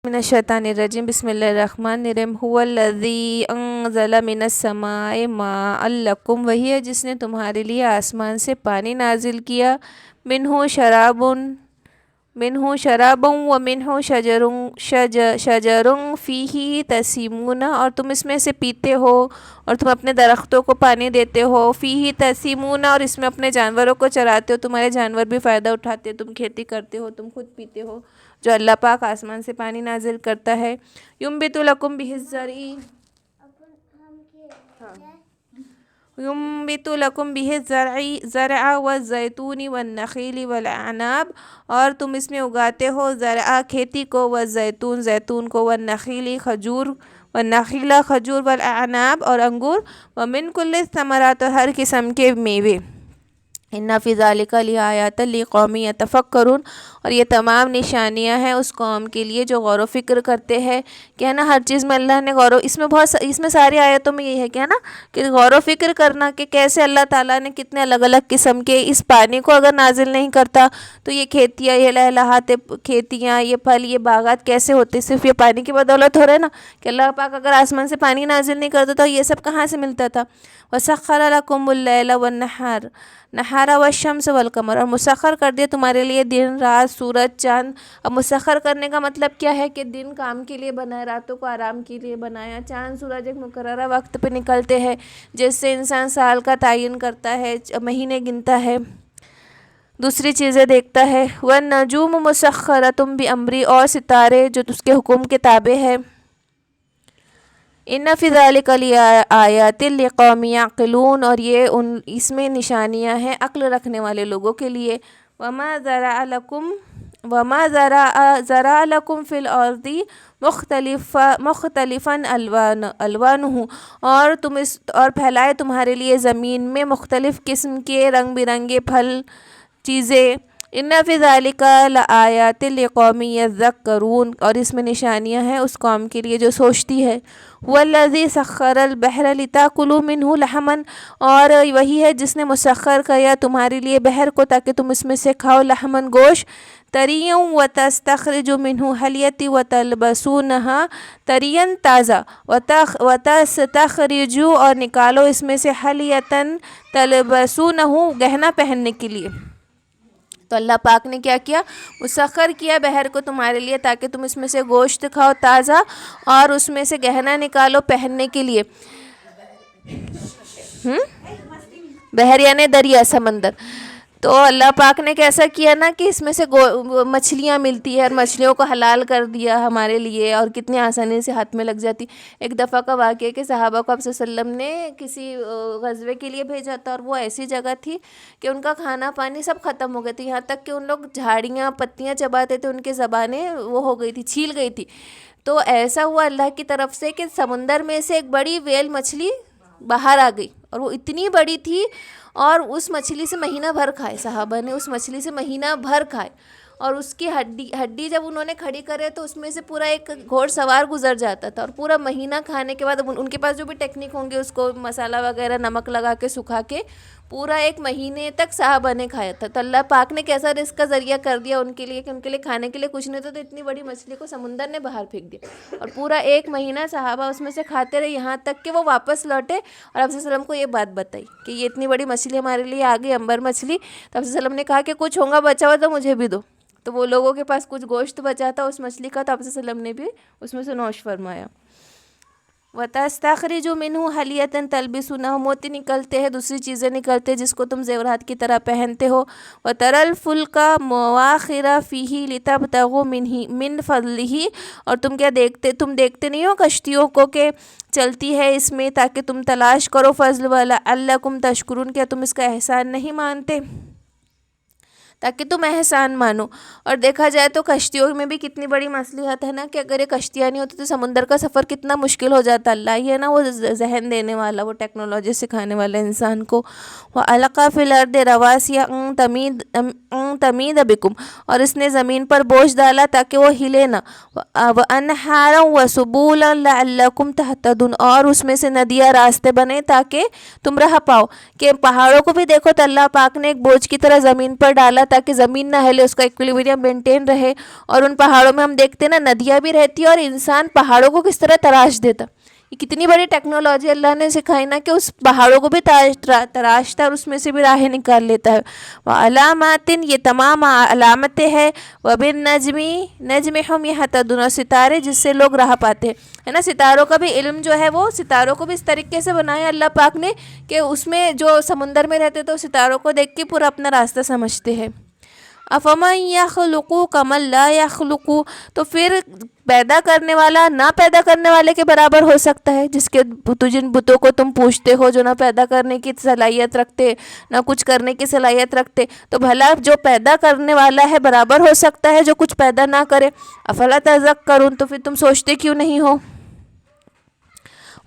من الشیطان الرجیم بسم اللہ الرحمن الرحیم هو الذی انزل من السماء ماء لکم، وہی ہے جس نے تمہارے لیے آسمان سے پانی نازل کیا، منہ شراب ومنہ شجر فیہ تسیمون، اور تم اس میں سے پیتے ہو اور تم اپنے درختوں کو پانی دیتے ہو، فیہ تسیمون، اور اس میں اپنے جانوروں کو چراتے ہو، تمہارے جانور بھی فائدہ اٹھاتے ہو، تم کھیتی کرتے ہو، تم خود پیتے ہو، جو اللہ پاک آسمان سے پانی نازل کرتا ہے۔ ينبت لكم به الزرع والزيتون والنخيل والأعناب، اور تم اس میں اگاتے ہو زرع کھیتی کو، والزیتون زیتون کو، والنخیل کھجور، والنخیل کھجور، والأعناب اور انگور، ومن کل الثمرات اور ہر قسم کے میوے، ان فی ذلک لآیات لقوم یتفکرون، اور یہ تمام نشانیاں ہیں اس قوم کے لیے جو غور و فکر کرتے ہیں کہ ہے نا، ہر چیز میں اللہ نے اس میں ساری آیتوں میں یہ ہے کہ ہے نا کہ غور و فکر کرنا کہ کیسے اللہ تعالیٰ نے کتنے الگ الگ قسم کے اس پانی کو اگر نازل نہیں کرتا تو یہ کھیتیاں، یہ لہلہاتے کھیتیاں، یہ پھل، یہ باغات کیسے ہوتے، صرف یہ پانی کی بدولت ہو رہا ہے نا، کہ اللہ پاک اگر آسمان سے پانی نازل نہیں کرتا تو یہ سب کہاں سے ملتا تھا۔ وَسَخَّرَ لَكُمُ اللَّيْلَ وَالنَّهَارَ وَالشَّمْسَ وَالْقَمَرَ، اور مسخر کر دیا تمہارے لیے دن رات، سورج چاند۔ اب مسخر کرنے کا مطلب کیا ہے کہ دن کام کے لیے بنایا، راتوں کو آرام کے لیے بنایا، چاند سورج ایک مقررہ وقت پہ نکلتے ہیں جس سے انسان سال کا تعین کرتا ہے، مہینے گنتا ہے، دوسری چیزیں دیکھتا ہے۔ وَالنَّجُومُ مُسَخَّرَةٌ بِأَمْرِهِ، اور ستارے جو اس کے حکم کے تابع ہے۔ ان فی ذلک لآیات لقوم یعقلون، اور یہ اس میں نشانیاں ہیں عقل رکھنے والے لوگوں کے لیے۔ وما ذرأ لکم فی الارض مختلفا الوانہ، اور پھیلائے تمہارے لیے زمین میں مختلف قسم کے رنگ برنگے پھل چیزیں۔ ان فی ذلک لآیات لقوم یذکرون، اور اس میں نشانیاں ہیں اس قوم کے لیے جو سوچتی ہے۔ والذی سخر البحر لتاکلوا منہ لحما، اور وہی ہے جس نے مسخر کیا تمہارے لیے بحر کو تاکہ تم اس میں سے کھاؤ لحما گوشت، طریا وتستخرجوا منہ حلیۃ وتلبسونہا طریا تازہ، وتستخرجوا اور نکالو اس میں سے حلیۃ تلبسونہ گہنا پہننے کے لیے۔ تو اللہ پاک نے کیا کیا، مسخر کیا بحر کو تمہارے لیے تاکہ تم اس میں سے گوشت کھاؤ تازہ، اور اس میں سے گہنا نکالو پہننے کے لیے۔ بحر یعنی دریا، سمندر۔ تو اللہ پاک نے کیسا کیا نا کہ اس میں سے مچھلیاں ملتی ہے، اور مچھلیوں کو حلال کر دیا ہمارے لیے، اور کتنی آسانی سے ہاتھ میں لگ جاتی۔ ایک دفعہ کا واقعہ کہ صحابہ کو آپ صلی اللہ علیہ وسلم نے کسی غزوے کے لیے بھیجا تھا، اور وہ ایسی جگہ تھی کہ ان کا کھانا پانی سب ختم ہو گئے تھے، یہاں تک کہ ان لوگ جھاڑیاں پتیاں چباتے تھے، ان کی زبانیں وہ ہو گئی تھی، چھیل گئی تھی۔ تو ایسا ہوا اللہ کی طرف سے کہ سمندر میں سے ایک بڑی ویل مچھلی باہر آ گئی، اور وہ اتنی بڑی تھی، اور اس مچھلی سے مہینہ بھر کھائے صحابہ نے، اس مچھلی سے مہینہ بھر کھائے، اور اس کی ہڈی جب انہوں نے کھڑی کرے تو اس میں سے پورا ایک گھوڑ سوار گزر جاتا تھا، اور پورا مہینہ کھانے کے بعد ان کے پاس جو بھی ٹیکنیک ہوں گے اس کو مسالہ وغیرہ نمک لگا کے سکھا کے پورا ایک مہینے تک صحابہ نے کھایا تھا۔ تو اللہ پاک نے کیسا رزق کا ذریعہ کر دیا ان کے لیے کہ ان کے لیے کھانے کے لیے کچھ نہیں تھا، تو اتنی بڑی مچھلی کو سمندر نے باہر پھینک دیا، اور پورا ایک مہینہ صحابہ اس میں سے کھاتے رہے، یہاں تک کہ وہ واپس لوٹے اور آپ صلی اللہ علیہ وسلم کو یہ بات بتائی کہ یہ اتنی بڑی مچھلی ہمارے لیے آ گئی، امبر مچھلی۔ تو آپ صلی اللہ علیہ وسلم نے کہا کہ کچھ ہوگا بچا ہوا تو مجھے بھی دو۔ تو وہ لوگوں کے پاس کچھ گوشت بچا تھا اس مچھلی کا، تو آپ صلی اللہ علیہ وسلم نے بھی اس میں سے نوش فرمایا۔ وَتَسْتَخْرِجُوا مِنْهُ حَلِيَةً تَلْبِسُونَهَا، موتی نکلتے ہیں، دوسری چیزیں نکلتے ہیں جس کو تم زیورات کی طرح پہنتے ہو۔ وَتَرَى الْفُلْكَ مَوَاخِرَ فِيهِ لِتَبْتَغُوا مِنْ فَضْلِهِ، اور تم دیکھتے نہیں ہو کشتیوں کو کہ چلتی ہے اس میں تاکہ تم تلاش کرو فضل والا، لَعَلَّكُمْ تَشْكُرُونَ، کیا تم اس کا احسان نہیں مانتے، تاکہ تم احسان مانو۔ اور دیکھا جائے تو کشتیوں میں بھی کتنی بڑی مصلحت ہے نا، کہ اگر یہ کشتیاں نہیں ہوتی تو سمندر کا سفر کتنا مشکل ہو جاتا۔ اللہ ہی ہے نا وہ ذہن دینے والا، وہ ٹیکنالوجی سکھانے والا انسان کو۔ وَأَلْقَى فِي الْأَرْضِ رَوَاسِيَ أَن تمید بکم، اور اس نے زمین پر بوجھ ڈالا تاکہ وہ ہلے نہ، وانہارا وسبولا لعلکم تہتدون، اور اس میں سے ندیاں راستے بنے تاکہ تم راہ پاؤ۔ کہ پہاڑوں کو بھی دیکھو تو اللہ پاک نے ایک بوجھ کی طرح زمین پر ڈالا تاکہ زمین نہ ہلے، اس کا ایکویلبریم مینٹین رہے، اور ان پہاڑوں میں ہم دیکھتے ہیں نا ندیاں بھی رہتی ہے، اور انسان پہاڑوں کو کس طرح تراش دیتا۔ یہ کتنی بڑی ٹیکنالوجی اللہ نے سکھائی نا کہ اس پہاڑوں کو بھی تراشتا اور اس میں سے بھی راہیں نکال لیتا ہے۔ وعلامات، یہ تمام علامتیں ہیں، وبالنجم ہم یہتدون، ستارے جس سے لوگ راہ پاتے ہیں، ہے نا۔ ستاروں کا بھی علم جو ہے وہ ستاروں کو بھی اس طریقے سے بنایا اللہ پاک نے کہ اس میں جو سمندر میں رہتے تو ستاروں کو دیکھ کے پورا اپنا راستہ سمجھتے ہیں۔ افمن یخلق کمن لا یخلق، تو پھر پیدا کرنے والا نہ پیدا کرنے والے کے برابر ہو سکتا ہے؟ جس کے جن بتوں کو تم پوچھتے ہو جو نہ پیدا کرنے کی صلاحیت رکھتے، نہ کچھ کرنے کی صلاحیت رکھتے، تو بھلا جو پیدا کرنے والا ہے برابر ہو سکتا ہے جو کچھ پیدا نہ کرے؟ افلا تذکرون، تو پھر تم سوچتے کیوں نہیں ہو؟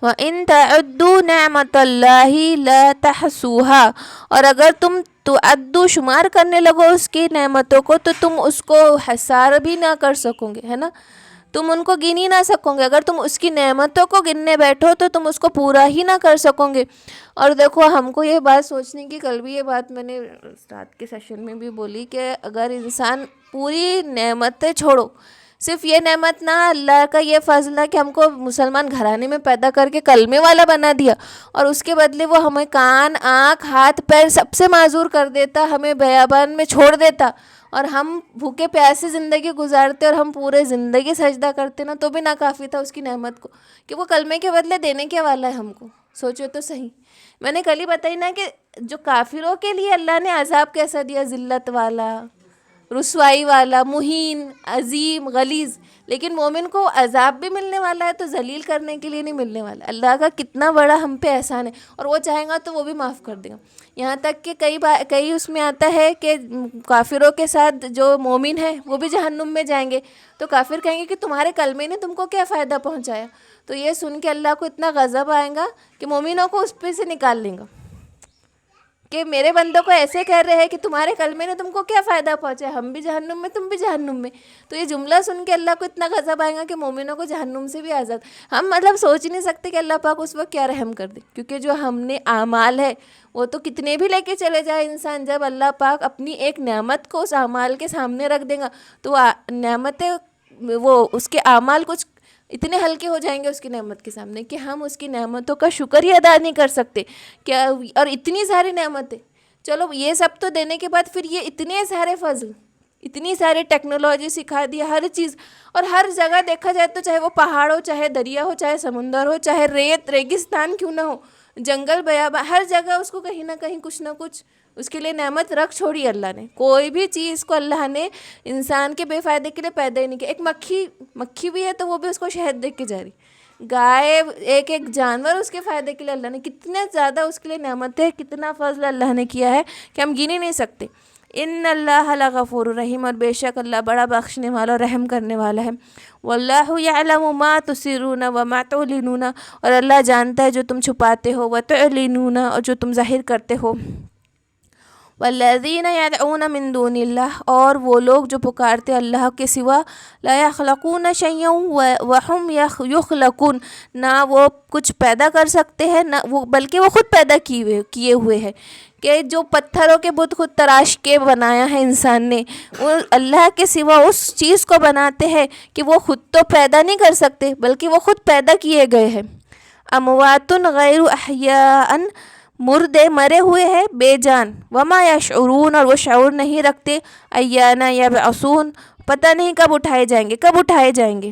وَإِن تَعُدُّوا نِعْمَةَ اللَّهِ لَا تَحْصُوهَا، اور اگر تم تعدو شمار کرنے لگو اس کی نعمتوں کو تو تم اس کو حصار بھی نہ کر سکو گے، ہے نا، تم ان کو گن ہی نہ سکو گے۔ اگر تم اس کی نعمتوں کو گننے بیٹھو تو تم اس کو پورا ہی نہ کر سکو گے۔ اور دیکھو ہم کو یہ بات سوچنے کی، کل بھی یہ بات میں نے رات کے سیشن میں بھی بولی کہ اگر انسان پوری نعمتیں چھوڑو، صرف یہ نعمت نہ، اللہ کا یہ فضل ہے کہ ہم کو مسلمان گھرانے میں پیدا کر کے کلمے والا بنا دیا، اور اس کے بدلے وہ ہمیں کان، آنکھ، ہاتھ، پیر سب سے معذور کر دیتا، ہمیں بیابان میں چھوڑ دیتا، اور ہم بھوکے پیاسے زندگی گزارتے اور ہم پورے زندگی سجدہ کرتے نا، تو بھی ناکافی تھا اس کی نعمت کو کہ وہ کلمے کے بدلے دینے کے والا ہے ہم کو۔ سوچو تو صحیح، میں نے کل ہی بتائی نا کہ جو کافروں کے لیے اللہ نے عذاب کیسا دیا، ذلت والا، رسوائی والا، مہین، عظیم، غلیظ، لیکن مومن کو عذاب بھی ملنے والا ہے تو ذلیل کرنے کے لیے نہیں ملنے والا۔ اللہ کا کتنا بڑا ہم پہ احسان ہے، اور وہ چاہیں گا تو وہ بھی معاف کر دے گا۔ یہاں تک کہ کئی اس میں آتا ہے کہ کافروں کے ساتھ جو مومن ہیں وہ بھی جہنم میں جائیں گے، تو کافر کہیں گے کہ تمہارے کلمے نے تم کو کیا فائدہ پہنچایا؟ تو یہ سن کے اللہ کو اتنا غضب آئے گا کہ مومنوں کو اس پہ سے نکال لیں گا کہ میرے بندوں کو ایسے کہہ رہے ہیں کہ تمہارے کلمے نے تم کو کیا فائدہ پہنچا ہے، ہم بھی جہنم میں تم بھی جہنم میں۔ تو یہ جملہ سن کے اللہ کو اتنا غضب آئے گا کہ مومنوں کو جہنم سے بھی آزاد، ہم مطلب سوچ نہیں سکتے کہ اللہ پاک اس وقت کیا رحم کر دے، کیونکہ جو ہم نے اعمال ہے وہ تو کتنے بھی لے کے چلے جائے انسان، جب اللہ پاک اپنی ایک نعمت کو اس اعمال کے سامنے رکھ دے گا تو نعمتیں، وہ اس کے اعمال کچھ اتنے ہلکے ہو جائیں گے اس کی نعمت کے سامنے کہ ہم اس کی نعمتوں کا شکر ہی ادا نہیں کر سکتے کیا، اور اتنی ساری نعمتیں، چلو یہ سب تو دینے کے بعد پھر یہ اتنے سارے فضل، اتنی ساری ٹیکنالوجی سکھا دیا، ہر چیز، اور ہر جگہ دیکھا جائے تو چاہے وہ پہاڑ ہو، چاہے دریا ہو، چاہے سمندر ہو، چاہے ریگستان کیوں نہ ہو، جنگل بیابان، ہر جگہ اس کو کہیں نہ کہیں کچھ نہ کچھ اس کے لیے نعمت رکھ چھوڑی اللہ نے۔ کوئی بھی چیز کو اللہ نے انسان کے بے فائدے کے لیے پیدا ہی نہیں کیا۔ ایک مکھی بھی ہے تو وہ بھی اس کو شہد دے کے جا رہی، گائے، ایک جانور اس کے فائدے کے لیے اللہ نے کتنے زیادہ اس کے لیے نعمتیں، کتنا فضل اللہ نے کیا ہے کہ ہم گن ہی نہیں سکتے۔ ان اللہ لغفور رحیم، اور بے شک اللہ بڑا بخشنے والا اور رحم کرنے والا ہے۔ واللہ یعلم ما تسرون وما تعلنون، اور اللہ جانتا ہے جو تم چھپاتے ہو، وتعلنون، اور جو تم ظاہر کرتے ہو۔ والذین یدعون من دون اللہ، اور وہ لوگ جو پکارتے اللہ کے سوا، لا یخلقون شیئا وہم یخلقون، نہ وہ کچھ پیدا کر سکتے ہیں نہ وہ، بلکہ وہ خود پیدا کیے ہوئے ہیں، کہ جو پتھروں کے بت خود تراش کے بنایا ہے انسان نے، وہ اللہ کے سوا اس چیز کو بناتے ہیں کہ وہ خود تو پیدا نہیں کر سکتے بلکہ وہ خود پیدا کیے گئے ہیں۔ اموات غیر احیاء، مردے مرے ہوئے ہیں بے جان، وما یشعرون، اور وہ شعور نہیں رکھتے، ایانا یبعثون، پتہ نہیں کب اٹھائے جائیں گے۔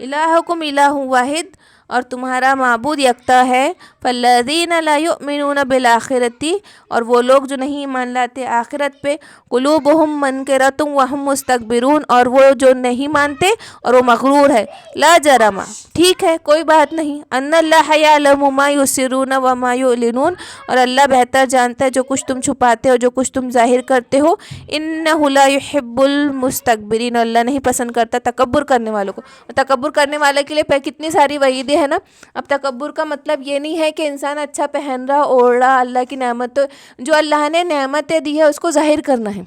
الہکم الہ واحد، اور تمہارا معبود یکتا ہے۔ فالذین لا یؤمنون بالآخرۃ، اور وہ لوگ جو نہیں ایمان لاتے آخرت پہ، قلوبہم منکرۃ وہم مستکبرون، اور وہ جو نہیں مانتے اور وہ مغرور ہے۔ لا جرم، ٹھیک ہے کوئی بات نہیں، ان اللہ یعلم ما یسرون وما یعلنون، اور اللہ بہتر جانتا ہے جو کچھ تم چھپاتے ہو جو کچھ تم ظاہر کرتے ہو۔ انہ لا یحب المستکبرین، اللہ نہیں پسند کرتا تکبر کرنے والوں کو۔ تکبر کرنے والے کے لیے کتنی ساری وعیدیں ہے نا. اب تکبر کا مطلب یہ نہیں ہے کہ انسان اچھا پہن رہا اوڑھ رہا, اللہ کی نعمت, تو جو اللہ نے نعمتیں دی ہے اس کو ظاہر کرنا ہے.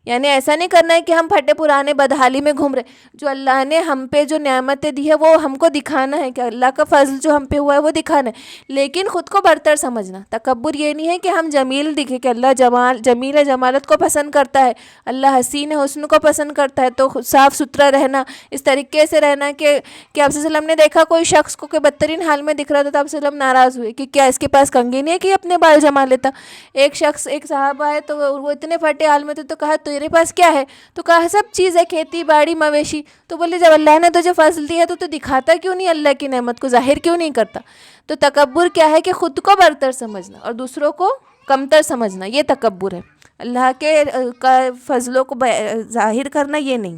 یعنی ایسا نہیں کرنا ہے کہ ہم پھٹے پرانے بدحالی میں گھوم رہے. جو اللہ نے ہم پہ جو نعمتیں دی ہے وہ ہم کو دکھانا ہے, کہ اللہ کا فضل جو ہم پہ ہوا ہے وہ دکھانا ہے, لیکن خود کو برتر سمجھنا. تکبر یہ نہیں ہے کہ ہم جمیل دکھے, کہ اللہ جمیل ہے, جمالت کو پسند کرتا ہے, اللہ حسین ہے, حسن کو پسند کرتا ہے, تو صاف ستھرا رہنا, اس طریقے سے رہنا کہ آپ صلی اللہ علیہ وسلم نے دیکھا کوئی شخص کو کہ بدترین حال میں دکھ رہا تھا, تو آپ صلی اللہ علیہ وسلم ناراض ہوئے کہ کیا اس کے پاس کنگھی نہیں ہے کہ اپنے بال جما لیتا. ایک شخص, ایک صحابہ ہے, تو وہ اتنے پھٹے حال میں تھے, تو کہا تیرے پاس کیا ہے؟ تو کہا سب چیز ہے, کھیتی باڑی مویشی. تو بولے جب اللہ نے تجھے فضل دیا تو دکھاتا کیوں نہیں اللہ کی نعمت کو, ظاہر کیوں نہیں کرتا؟ تو تکبر کیا ہے کہ خود کو برتر سمجھنا اور دوسروں کو کمتر سمجھنا, یہ تکبر ہے. اللہ کے فضلوں کو ظاہر کرنا یہ نہیں.